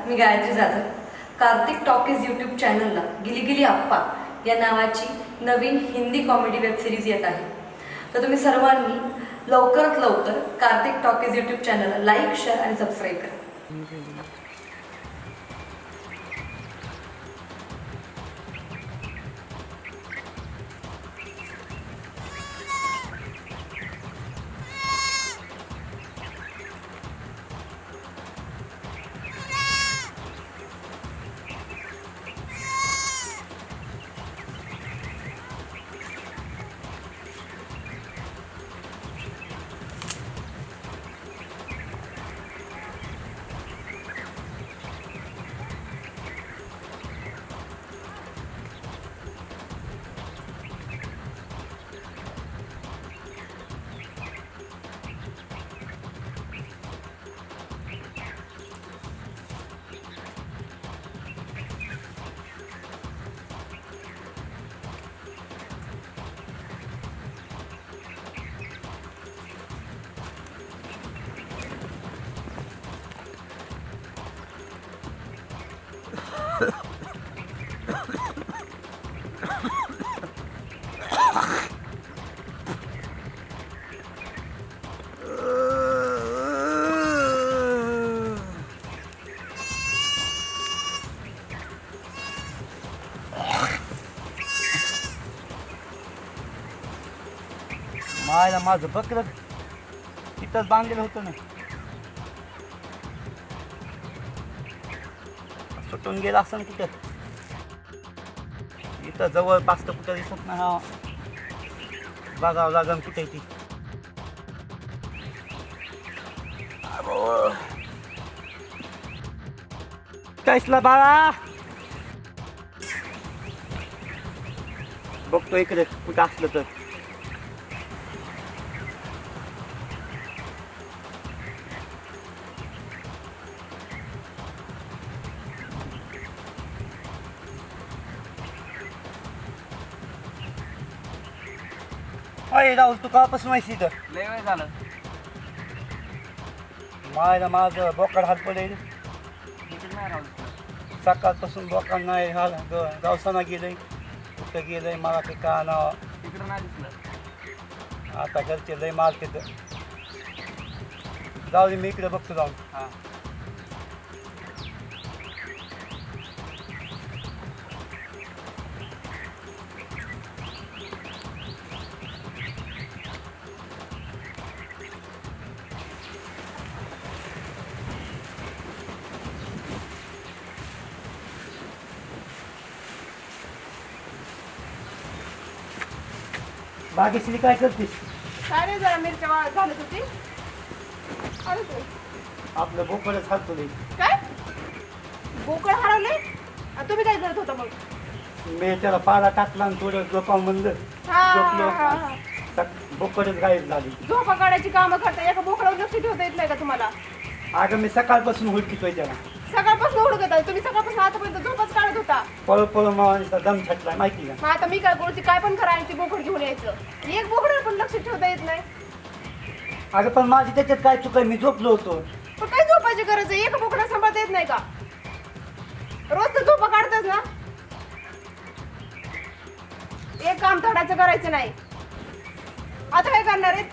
मी Gayatri Jadhav. Kartik talkies YouTube चॅनलला गिली गिली अप्पा या नावाची नवीन हिंदी कॉमेडी वेबसिरीज येत आहे. तर तुम्ही सर्वांनी लवकरात लवकर कार्तिक टॉकीज यूट्यूब चॅनलला लाईक, शेअर आणि सबस्क्राईब करा. मायला माझं बकरं तिथंच बांधलेलं होतं ना, सुटून गेला असं कुठं. इथं जवळपास तर कुठं दिसत नाही. हा बघावं लागन कुठे ती. कायसला बाळा, बघतो इकडे कुठं असलं तर. अरे राहुल, तू कापासून माहिती इथं? लय वेळ झालं. मायला माझं बोकाड हात पडेल. इकडे नाही राहू. सकाळपासून बोकाड नाही हा गावसाना गेलंय, कुठं गेलंय मला काही का नाव. तिकडं नाही दिसलं. आता घरचे लय माल तिथं. जाऊ दे, मी इकडे बघतो जाऊन. हां. बागेश्री काय करतेस? काय नाही, जरा मिरच्या घालत होती. अरे तू आपलं बोकडच हात लई. काय बोकड हरवले? तुम्ही काय करत होता मग? मी त्याला पाला टाकला आणि थोडं झोपाव म्हणलं. झोपलो, बोकडच गायब झाली. झोपा काढायची कामं करता, एका बोकडावर लक्ष ठेवता येत नाही का तुम्हाला? अगं मी सकाळपासून हुडकीतोय त्याला. सकाळपासून हुडकत आहे तुम्ही, सकाळपासून आतापर्यंत झोपच काढत होता. पळ पळ मावानीचा दम छटला माहिती का? मग आता मी काय करू? काय पण करा आणि ती बोकड घेऊन यायचं. एक बोकडावर पण लक्ष ठेवता येत नाही. अगं पण माझी त्याच्यात काय चुक आहे? मी झोपलो होतो. पण काय झोपायची गरज आहे? एक बोकडा सांभाळता येत नाही का? रोज तर झोपा काढताच ना. एक काम थोडाचं करायचं नाही. आता काय करणार आहे?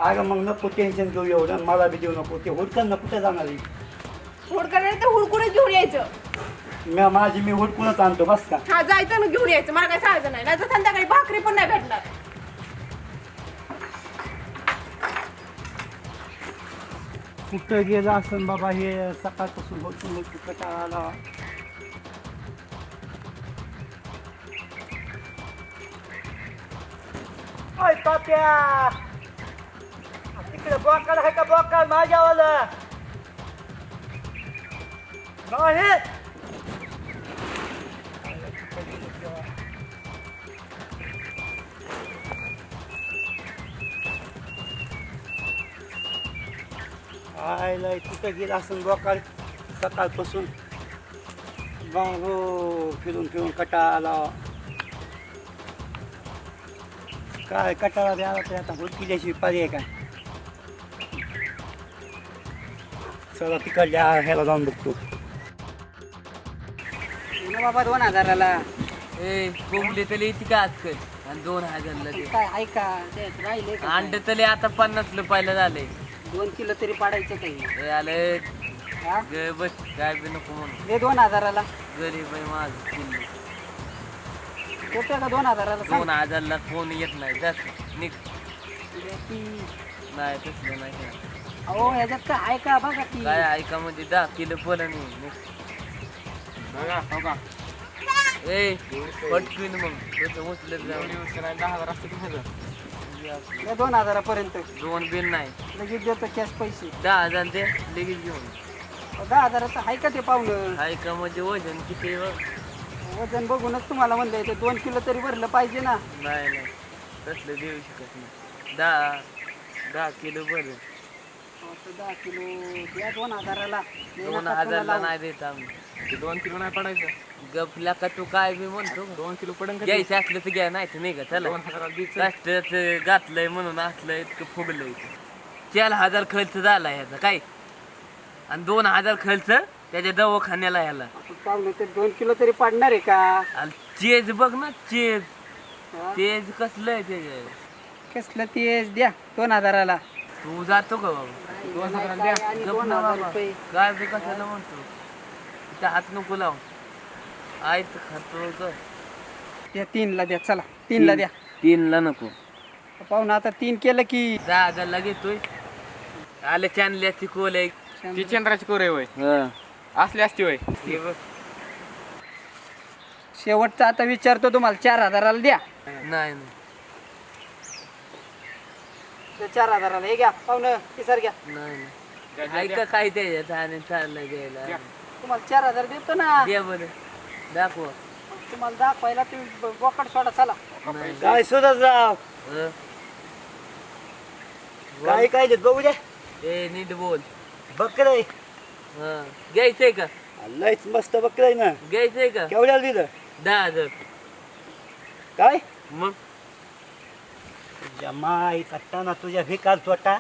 अगं मग नको टेन्शन घेऊ एवढं, मला बी देऊ नको. ते हुडकन ना कुठे जाणार आहे? हुडकणार आहे तर हुडकूनच घेऊन यायचं. माझी मी हुडकूनच आणतो बस का. हा, जायचं ना घेऊन यायचं. मला काय सांगायचं नाही, नाही तर संध्याकाळी भाकरी पण नाही भेटणार. कुठं गेलं असं बाबा हे? सकाळपासून हुडकून कंटाळा आला. अय पाप्या, तिकडे बोकाड आहे का? बोकाड माझ्यावाला नाही. आयला कुठं गेला असं बोकाड सकाळपासून. हो, फिरून फिरून कटाळा आला. काय कटाळा द्यावा ते आता हुडकील्याशिवाय पर्याय काय. चला तिकडल्या ह्याला जाऊन बघतो. ना बाबा 2000ला. ए कोंबडी तले येते का आजकाल आणि 2000ला दे काय ऐका ते राहिले का अंड तले आता 50 रुपयाला झाले 2 किलो तरी पाडायचं काही. ए आले हा? ग बस काय बी नको म्हणून दे 2000ला. गरीब आहे माझं किल्ली होतं का 2000ला सांग. 2000ला कोण येत नाही जास्त निघ दे की. नाही तसलं नाही अहो ह्याच्यात काय ऐका बघा की. काय ऐका म्हणजे 10 किलो पडलं नाही बघा हो का ए पटकीन मग तसं उचलत जाऊन 10,000 असते की माझं दे 2000 पर्यंत दोन बिल नाही लगेच देतो कॅश पैसे. 10,000 दे लगेच घेऊन 10,000चं आहे का ते पाहुणं. ऐका म्हणजे वजन किती आहे बघ. वजन बघूनच तुम्हाला म्हणलं ते 2 किलो तरी भरलं पाहिजे ना. नाही नाही तसलं देऊ शकत नाही 10 किलो बरं 10 किलो द्या 2000ला. 2000ला नाही देत आम्ही ते 2 किलो नाही पडायचं गपला का तू काय बी म्हणतो 2 किलो पडन का घ्यायचं असलं तर घ्या नाही तर नाही का चला 2,000 द्यायचं. राष्ट्राचं घातलंय म्हणून असलं इतकं फुगलंय 4,000 खर्च झाला ह्याचा काय आणि 2,000 खर्च त्याच्या दवाखान्याला ह्याला पाहुणं ते 2 किलो तरी पाडणार आहे का. आणि चेज बघ ना चेज हा? चेज कसलं आहे त्याचे कसलं तेच द्या 2000ला. तू जातो का बाबा 2,000 द्या. आणि गप ना 2000 बाबा रुपये. काय बी कशाला म्हणतो तिथं हात नको लावून आयत खातो का द्या 3ला द्या चला 3ला द्या. 3ला नको पाहुणं आता 3 केलं की 10,000ला घेतोय आले चांदल्याची कोल आहे ती चंद्राची कोरे होय हं. असली असती होय हे बघ. शेवटचा आता विचारतो तुम्हाला 4000ला द्या. नाही नाही त्या 4000ला हे घ्या पाहुणं किसर घ्या. नाही नाही ऐका काय त्याच्यात आणि चाललंय द्यायला तुम्हाला 4000 देतो ना. द्या बरं दाखवा तुम्हाला दाखवायला तुम्ही बोकड सोडा चला. नाही काय सुद्धा जाव हं. काय काय देत बघू द्या ए नीट बोल बकरं आहे. हं. घ्यायचंय का लयच मस्त बकरं आहे ना. घ्यायचंय का केवढ्याला दिलं 10,000 काय मग तुझ्या माईचा टाना तुझ्या भिकार छोटा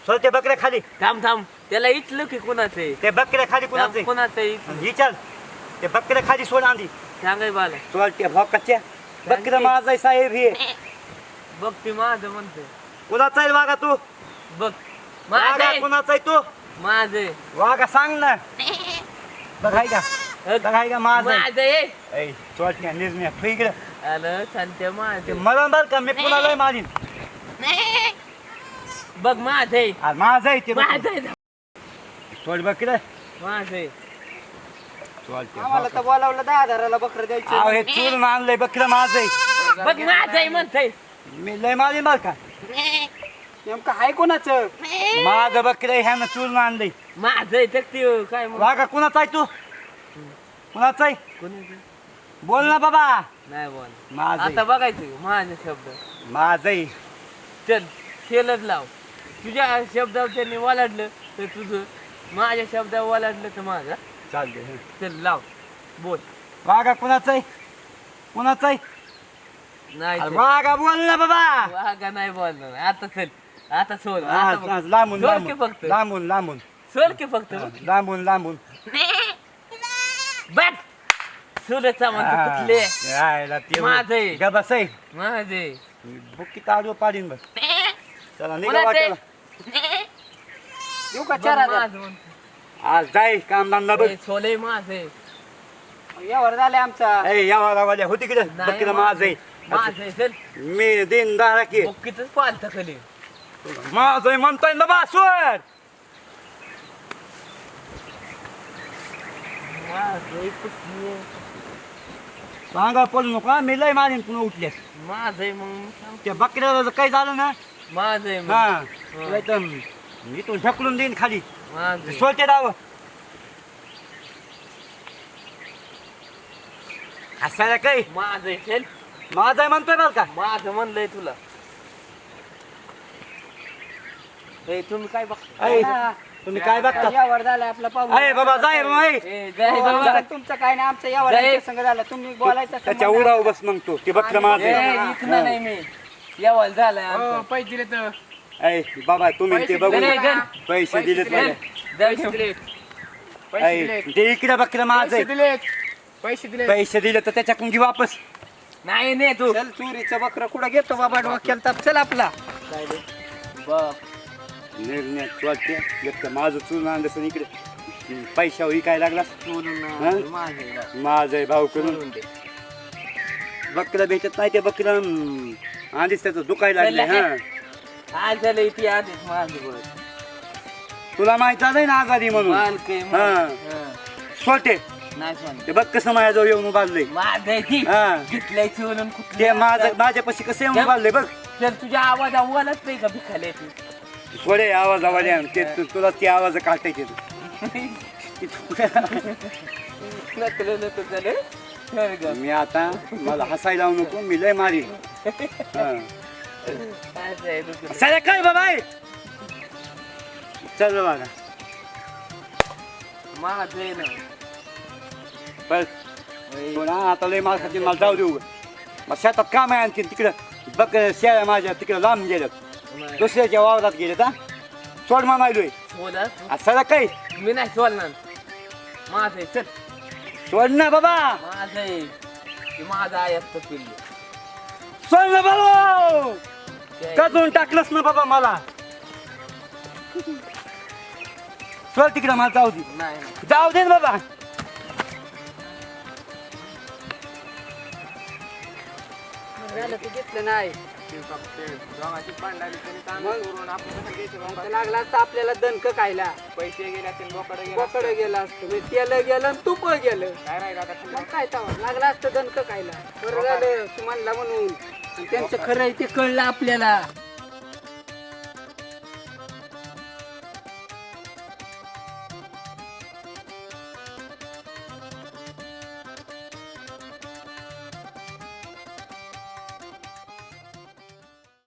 सोडते बकऱ्या खाली. थांब थांब त्याला इचलं की कुणाचं आहे ते बकऱ्या खाली कुणाचे कुणाचं आहे विचार ते बकऱ्या खाली सोड आधी सांगाय बाला सोडते भोकाच्या बकरं माझा आहे साहेब हे बघ ते माझं म्हणतोय कुणाचा आहे वागा तू बघ माझं वागा आहे. कुणाचा आहे तू माझं आहे. वागा सांग ना बघाय का बघाय का माझा माझं आहे. आहे चोटण्या निर्णय इकडं आलं सांगते ते माझं मरण बर का मी कुणाला मारीन बघ माझं आहे. माझा आहे ते माझं आहे. सोड बकरं माझं आहे. सोडते आम्हाला तर बोलावलं 10,000ला बकरं अहो द्यायचं. हे चूल आणलंय बकरं माझं आहे बघ माझं आहे म्हणतंय मी लय मारीन बर का नेमकं आहे कोणाचं. माझं बकरं आहे ह्यानं चूल आणलंय माझं आहे तर ते काय मग वागा कुणाचा आहे तू कुणाचा आहे कोणी बोल ना बाबा नाही बोल माझं आता आहे. बघायचं माझे शब्द माझं आहे चल खेळत लाव तुझ्या शब्दावर त्यांनी ओलाडलं तर तुझं माझ्या शब्दावर ओलाडलं तर माझा चालतंय चल लाव बोल वागा कुणाचा आहे कुणाचा आहे नाही अरे चल. वागा बोल ना बाबा वागा नाही बोलणार आता चल आता सोड हा, आता बघ. हा, लांबून सोड की फक्त लांबून लांबून सोड की फक्त लांबून लांबून बट सुरतचा म्हणतो कुठले माझं आहे. गबस आहे माझे बुक्की ताडू पाडीन बस चला निघा कोणाचं आहे? वाटेला देऊ का 4000. माझं म्हणतो. आज जाई काम धंदा बघ ए, सोले माझे यावर झाले आमचा. ए या वाल्या होती किती बक्कीला माझं आहे माझे चल मी दिन दारा की बुक्कीतच पालत खाली माझं आहे म्हणतोय ना बा सोड माझे कुठले सांगा पडू नका मी लय मारीन पुन्हा उठल्यास माझे मग त्या बकऱ्याला जर काही झालं ना माझे मग हा तुला तर मी तू ढकलून देईन खाली माझे सोडते दाव असायला काही माझे चल माझं आहे म्हणतोय बरं का माझं म्हणलंय तुला ए तुम्ही काय बघ ऐ, तुम्ही काय बघता यावर झालं आपला पाहू. अरे बाबा जाय बाबा ऐ. ए जय बाबा तुमचं काय नाही आमचं यावर जय. संग झालं. तुम्ही बोलायचं त्याच्या संबंध उराव बस मग तू ते बकरं माझं ए आहे. इथनं नाही मी यावाल झालंय हो आमचं. पैसे दिले तर ऐ बाबा तुम्ही ते बघून दिले, गण. पैसे दिलेत दिले. मला जाऊ ठेव. पैसे ऐ, दिले ते इकडे बकरं माझं पैसे आहे दिले पैसे दिले पैसे दिले तर त्याच्याकडून घे वापस. नाही नाही तू चल चोरीचं बकरं कुठं घेतो बाबा डोक्याला ताप चल आपला. बघ निर्णयात वाटते एक तर माझं चून आणलं इकडे पैशावर काय लागला हा? माझं भाऊ करून बकरा भेटत नाही ते बकरा आधीच त्याचं दुखायला लागले. हा आज झालं इथे आधीच माझं बघ तुला माहित नाही ना आजारी म्हणून मालकं हा आहे. सोटे नाही सांग ते बघ कसं माझ्याजवळ येऊन बांधलंय. माझं आहे ती हा. घेतलंय चोरून कुठलं ते माझ्यापाशी कसं येऊन बांधलंय बघ. तर तुझ्या आवाज आवाजच नाही का भिखायला येते सोडे आवाज ते तुला ते आवाज काढतायचे नकलं झालं मी आता मला हसायला लावू नको मी लय मारी सर काय बाबा चल बघा माझं आहे ना बस आता लय मला खाती मला जाऊ देऊ मग शेतात काम आहे आणखी तिकडं बघ शेळ्या माझ्या तिकडं लांब गेल्यात दुसऱ्याच्या वावरात गेलेत हा सोड म्हणायलोय बोलत सर काय मी नाही सोडणार माझं आहे चल सोड ना बाबा माझं आहे ते माझं आयात पिल्लू सोड ना बाबा कधून टाकलंस ना बाबा मला सोड तिकडं मला जाऊ दे नाही जाऊ दे ना बाबा झालं ते घेतलं नाही दोघांची पांडाली कोणी काम मग? करून आपण कसं घ्यायचं बाबा? आता लागला असता आपल्याला दणक खायला पैसे गेले असतील बोकडं गेलं बोकडं असतं. गेलं असतं म्हणजे तेल गेलं आणि तूप गेलं काय राहिलं आता मग काय तवा लागला असतं दणक खायला बरं झालं तू म्हणला म्हणून आणि त्यांचं खरं आहे ते कळलं आपल्याला